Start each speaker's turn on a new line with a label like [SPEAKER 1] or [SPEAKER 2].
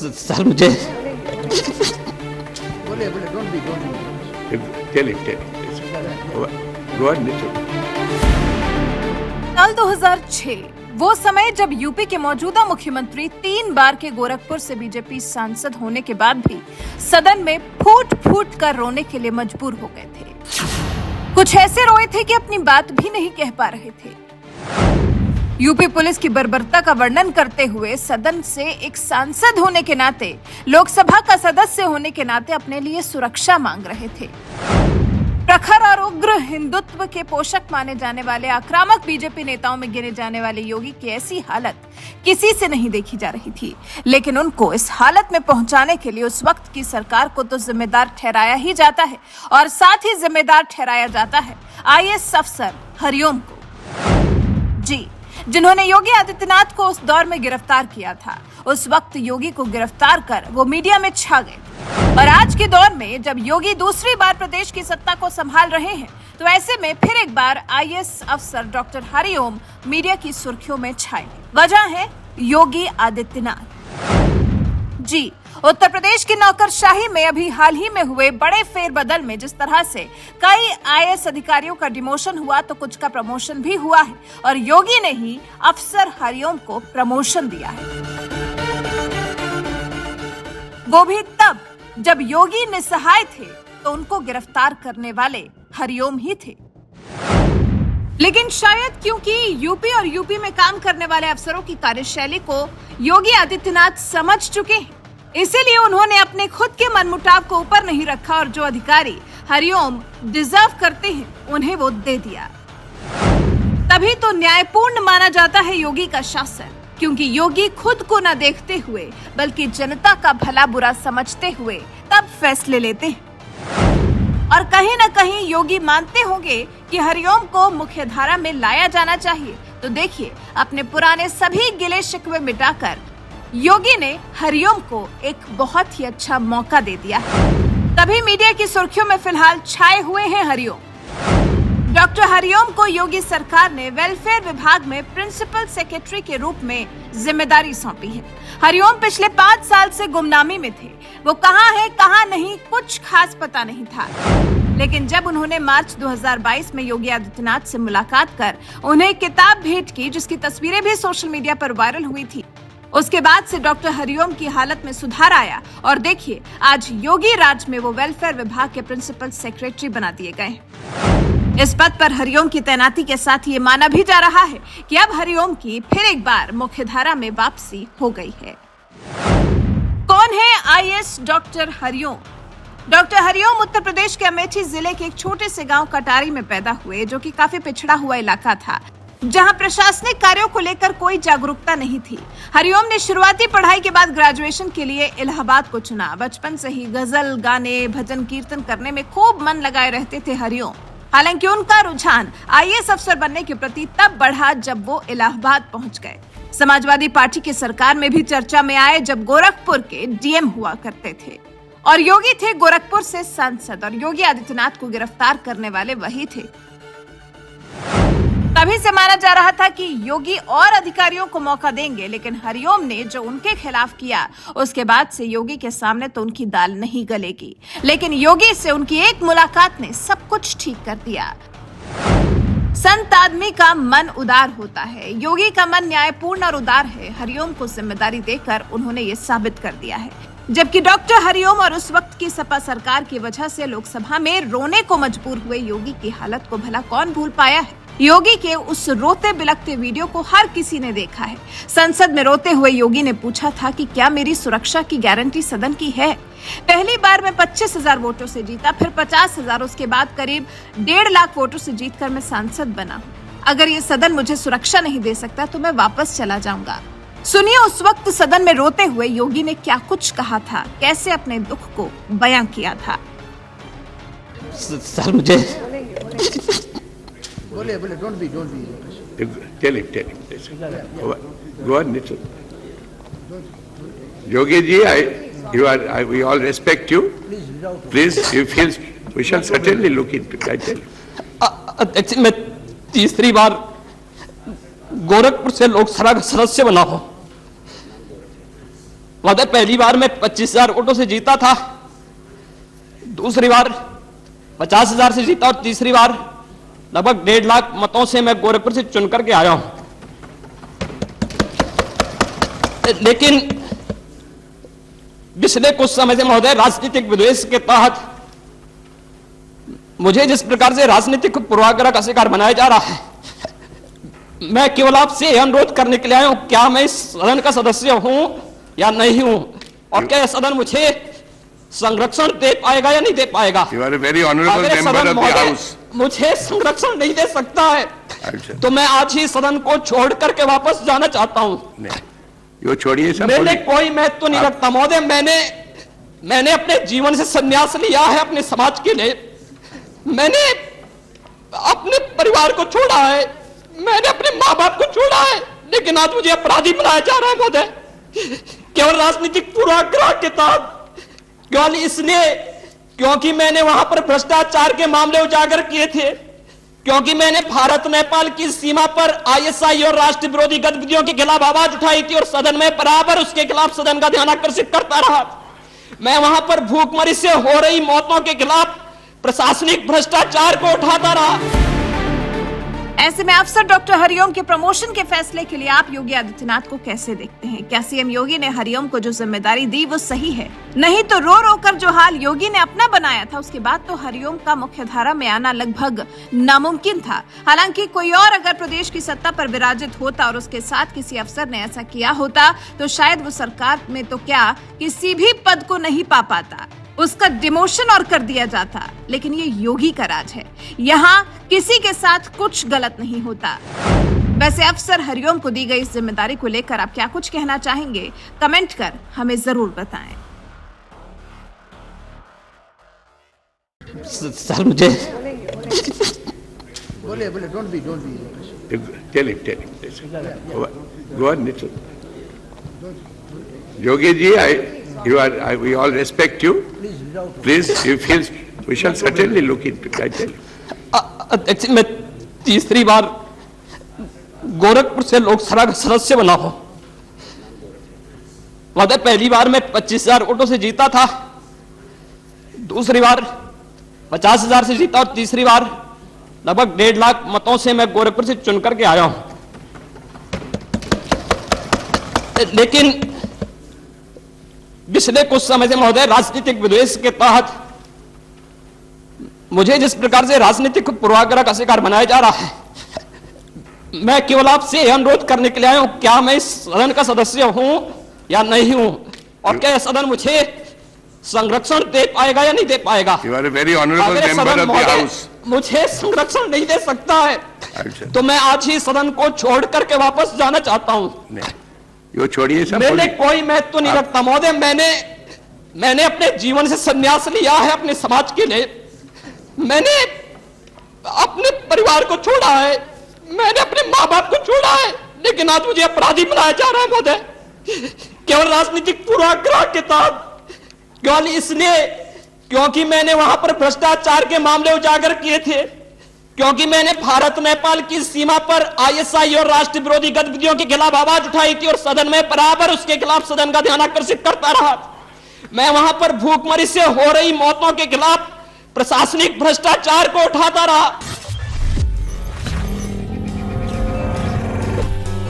[SPEAKER 1] Sir मुझे
[SPEAKER 2] बोले don't be
[SPEAKER 3] tell it go on
[SPEAKER 4] साल 2006 वो समय जब यूपी के मौजूदा मुख्यमंत्री 3 बार के गोरखपुर से बीजेपी सांसद होने के बाद भी सदन में फूट फूट कर रोने के लिए मजबूर हो गए थे। कुछ ऐसे रोए थे कि अपनी बात भी नहीं कह पा रहे थे। यूपी पुलिस की बर्बरता का वर्णन करते हुए सदन से एक सांसद होने के नाते, लोकसभा का सदस्य होने के नाते अपने लिए सुरक्षा मांग रहे थे। प्रखर और उग्र हिंदुत्व के पोषक माने जाने वाले आक्रामक बीजेपी नेताओं में गिने जाने वाले योगी की ऐसी हालत किसी से नहीं देखी जा रही थी, लेकिन उनको इस हालत में पहुंचाने के लिए उस वक्त की सरकार को तो जिम्मेदार ठहराया ही जाता है और साथ ही जिम्मेदार ठहराया जाता है आईएएस अफसर हरिओम को, जी, जिन्होंने योगी आदित्यनाथ को उस दौर में गिरफ्तार किया था। उस वक्त योगी को गिरफ्तार कर वो मीडिया में छा गए और आज के दौर में जब योगी दूसरी बार प्रदेश की सत्ता को संभाल रहे हैं, तो ऐसे में फिर एक बार आईएएस अफसर डॉक्टर हरिओम मीडिया की सुर्खियों में छाए। वजह है योगी आदित्यनाथ। जी, उत्तर प्रदेश की नौकरशाही में अभी हाल ही में हुए बड़े फेरबदल में जिस तरह से कई आईएएस अधिकारियों का डिमोशन हुआ, तो कुछ का प्रमोशन भी हुआ है और योगी ने ही अफसर हरिओम को प्रमोशन दिया है। वो भी तब जब योगी निसहाय थे तो उनको गिरफ्तार करने वाले हरिओम ही थे। लेकिन शायद क्योंकि यूपी और यूपी में काम करने वाले अफसरों की कार्यशैली को योगी आदित्यनाथ समझ चुके हैं, इसीलिए उन्होंने अपने खुद के मनमुटाव को ऊपर नहीं रखा और जो अधिकारी हरिओम डिजर्व करते हैं उन्हें वो दे दिया। तभी तो न्यायपूर्ण माना जाता है योगी का शासन, क्योंकि योगी खुद को न देखते हुए बल्कि जनता का भला बुरा समझते हुए तब फैसले लेते हैं। और कहीं न कहीं योगी मानते होंगे कि हरिओम को मुख्यधारा में लाया जाना चाहिए, तो देखिए अपने पुराने सभी गिले शिकवे मिटाकर योगी ने हरिओम को एक बहुत ही अच्छा मौका दे दिया है। तभी मीडिया की सुर्खियों में फिलहाल छाए हुए हैं हरिओम। डॉक्टर हरिओम को योगी सरकार ने वेलफेयर विभाग में प्रिंसिपल सेक्रेटरी के रूप में जिम्मेदारी सौंपी है। हरिओम पिछले 5 साल से गुमनामी में थे। वो कहाँ है कहाँ नहीं कुछ खास पता नहीं था, लेकिन जब उन्होंने मार्च 2022 में योगी आदित्यनाथ से मुलाकात कर उन्हें किताब भेंट की, जिसकी तस्वीरें भी सोशल मीडिया पर वायरल हुई थी, उसके बाद से डॉक्टर हरिओम की हालत में सुधार आया और देखिए आज योगी राज में वो वेलफेयर विभाग के प्रिंसिपल सेक्रेटरी बना दिए गए। इस पद पर हरिओम की तैनाती के साथ ये माना भी जा रहा है कि अब हरिओम की फिर एक बार मुख्यधारा में वापसी हो गई है। कौन है IAS doctor Hariom? Doctor Hariom Uttar Pradesh के अमेठी जिले के एक छोटे से गांव कटारी में पैदा हुए, जो कि काफी पिछड़ा हुआ इलाका था, जहां प्रशासनिक कार्यों को लेकर कोई जागरूकता नहीं थी। हरिओम ने शुरुआती पढ़ाई के बाद ग्रेजुएशन के लिए इलाहाबाद को चुना। बचपन से ही गजल गाने, भजन कीर्तन करने में खूब मन लगाए रहते थे हरिओम। हालांकि उनका रुझान आईएएस अफसर बनने के प्रति तब बढ़ा जब वो इलाहाबाद पहुंच गए। समाजवादी पार्टी की सरकार में भी चर्चा में आए जब गोरखपुर के डीएम हुआ करते थे और योगी थे गोरखपुर से सांसद और योगी आदित्यनाथ को गिरफ्तार करने वाले वही थे। तभी से माना जा रहा था कि योगी और अधिकारियों को मौका देंगे, लेकिन हरिओम ने जो उनके खिलाफ किया उसके बाद से योगी के सामने तो उनकी दाल नहीं गलेगी। लेकिन योगी से उनकी एक मुलाकात ने सब कुछ ठीक कर दिया। संत आदमी का मन उदार होता है, योगी का मन न्यायपूर्ण और उदार है। हरिओम को जिम्मेदारी देकर उन्होंने ये साबित कर दिया है। जबकि डॉक्टर हरिओम और उस वक्त की सपा सरकार की वजह से लोकसभा में रोने को मजबूर हुए योगी की हालत को भला कौन भूल पाया है। योगी के उस रोते बिलखते वीडियो को हर किसी ने देखा है। संसद में रोते हुए योगी ने पूछा था कि क्या मेरी सुरक्षा की गारंटी सदन की है। पहली बार मैं 25,000 वोटों से जीता, फिर 50,000, उसके बाद करीब 1.5 लाख वोटों से जीतकर मैं सांसद बना। अगर ये सदन मुझे सुरक्षा नहीं दे सकता तो मैं वापस चला जाऊंगा। सुनिए उस वक्त सदन में रोते हुए योगी ने क्या कुछ कहा था, कैसे अपने दुख को बयां किया था।
[SPEAKER 1] सर मुझे
[SPEAKER 2] बोले don't be
[SPEAKER 3] tell it go on Yogi ji we all respect you. Please, you feel we shall certainly look into it. I tell you.
[SPEAKER 1] मैं तीसरी बार गोरखपुर से लोकसभा का सदस्य बना हूं। वादे पहली बार मैं 25,000 वोटों से जीता था, दूसरी बार 50,000 से जीता और तीसरी बार लगभग 1.5 लाख मतों से मैं गोरखपुर से चुन करके आया हूं। लेकिन पिछले कुछ समय से महोदय राजनीतिक विद्वेष के तहत मुझे जिस प्रकार से राजनीतिक पूर्वाग्रह का शिकार बनाया जा रहा है, मैं केवल आपसे यह अनुरोध करने के लिए आया हूं, क्या मैं इस सदन का सदस्य हूं या नहीं हूं, और क्या यह सदन मुझे संरक्षण दे पाएगा या नहीं दे पाएगा।
[SPEAKER 3] You are a very honorable
[SPEAKER 1] अगर
[SPEAKER 3] member
[SPEAKER 1] सदन
[SPEAKER 3] of the
[SPEAKER 1] महोदय
[SPEAKER 3] house.
[SPEAKER 1] मुझे संरक्षण नहीं दे सकता है
[SPEAKER 3] अच्छा।
[SPEAKER 1] तो मैं आज ही सदन को छोड़ करके वापस जाना चाहता हूं।
[SPEAKER 3] नहीं, ये छोड़िए सब।
[SPEAKER 1] मैंने कोई महत्व नहीं रखता महोदय, मैंने अपने जीवन से संन्यास लिया है अपने समाज के लिए, मैंने अपने परिवार को छोड़ा है, मैंने अपने माँ बाप को छोड़ा है, लेकिन आज मुझे अपराधी बनाया जा रहा है महोदय, केवल राजनीतिक पूर्वाग्रह के तहत, केवल इसलिए क्योंकि मैंने वहां पर भ्रष्टाचार के मामले उजागर किए थे, क्योंकि मैंने भारत नेपाल की सीमा पर आईएसआई और राष्ट्र विरोधी गतिविधियों के खिलाफ आवाज उठाई थी और सदन में बराबर उसके खिलाफ सदन का ध्यान आकर्षित करता रहा। मैं वहां पर भूखमरी से हो रही मौतों के खिलाफ प्रशासनिक भ्रष्टाचार को उठाता रहा।
[SPEAKER 4] ऐसे में अफसर डॉक्टर हरिओम के प्रमोशन के फैसले के लिए आप योगी आदित्यनाथ को कैसे देखते हैं? क्या सीएम योगी ने हरिओम को जो जिम्मेदारी दी वो सही है? नहीं तो रो रो कर जो हाल योगी ने अपना बनाया था, उसके बाद तो हरिओम का मुख्यधारा में आना लगभग नामुमकिन था। हालांकि कोई और अगर प्रदेश की सत्ता पर विराजित होता और उसके साथ किसी अफसर ने ऐसा किया होता तो शायद वो सरकार में तो क्या किसी भी पद को नहीं पा पाता, उसका डिमोशन और कर दिया जाता। लेकिन ये योगी का राज है, यहाँ किसी के साथ कुछ गलत नहीं होता। वैसे अफसर हरिओम को दी गई इस जिम्मेदारी को लेकर आप क्या कुछ कहना चाहेंगे? कमेंट कर हमें जरूर बताएं।
[SPEAKER 1] सर मुझे
[SPEAKER 2] बोले don't B
[SPEAKER 3] Tell him. Go on, Nitin. Yogi ji, we all respect you. Please, if he we shall certainly look into it. I tell you.
[SPEAKER 1] अध्यक्ष मैं तीसरी बार गोरखपुर से लोकसभा का सदस्य बना हूं। वादे पहली बार मैं 25,000 वोटों से जीता था, दूसरी बार 50,000 से जीता और तीसरी बार लगभग 1.5 लाख मतों से मैं गोरखपुर से चुन करके आया हूं। लेकिन पिछले कुछ समय से महोदय राजनीतिक विद्वेष के तहत मुझे जिस प्रकार से राजनीतिक पूर्वाग्रह का शिकार बनाया जा रहा है, मैं केवल आपसे यह अनुरोध करने के लिए आया हूं, क्या मैं इस सदन का सदस्य हूं या नहीं हूं, और क्या यह सदन मुझे संरक्षण दे पाएगा या नहीं दे पाएगा।
[SPEAKER 3] You are a very honorable
[SPEAKER 1] अगर
[SPEAKER 3] member
[SPEAKER 1] सदन
[SPEAKER 3] of the
[SPEAKER 1] महोदय
[SPEAKER 3] house.
[SPEAKER 1] मुझे संरक्षण नहीं दे सकता है
[SPEAKER 3] अच्छा।
[SPEAKER 1] तो मैं आज ही सदन को छोड़ करके वापस जाना चाहता हूं।
[SPEAKER 3] नहीं, ये छोड़िए सब।
[SPEAKER 1] मैंने कोई महत्व नहीं रखता महोदय, मैंने अपने जीवन से संन्यास लिया है अपने समाज के लिए, मैंने अपने परिवार को छोड़ा है, मैंने अपने माँ बाप को छोड़ा है, लेकिन आज मुझे अपराधी बनाया जा रहा है महोदय, केवल राजनीतिक पूर्वाग्रह के तहत, केवल इसलिए क्योंकि मैंने वहां पर भ्रष्टाचार के मामले उजागर किए थे, क्योंकि मैंने भारत नेपाल की सीमा पर आईएसआई और राष्ट्र विरोधी गतिविधियों के खिलाफ आवाज उठाई थी और सदन में बराबर उसके खिलाफ सदन का ध्यान आकर्षित करता रहा। मैं वहां पर भूखमरी से हो रही मौतों के खिलाफ प्रशासनिक भ्रष्टाचार को उठाता रहा।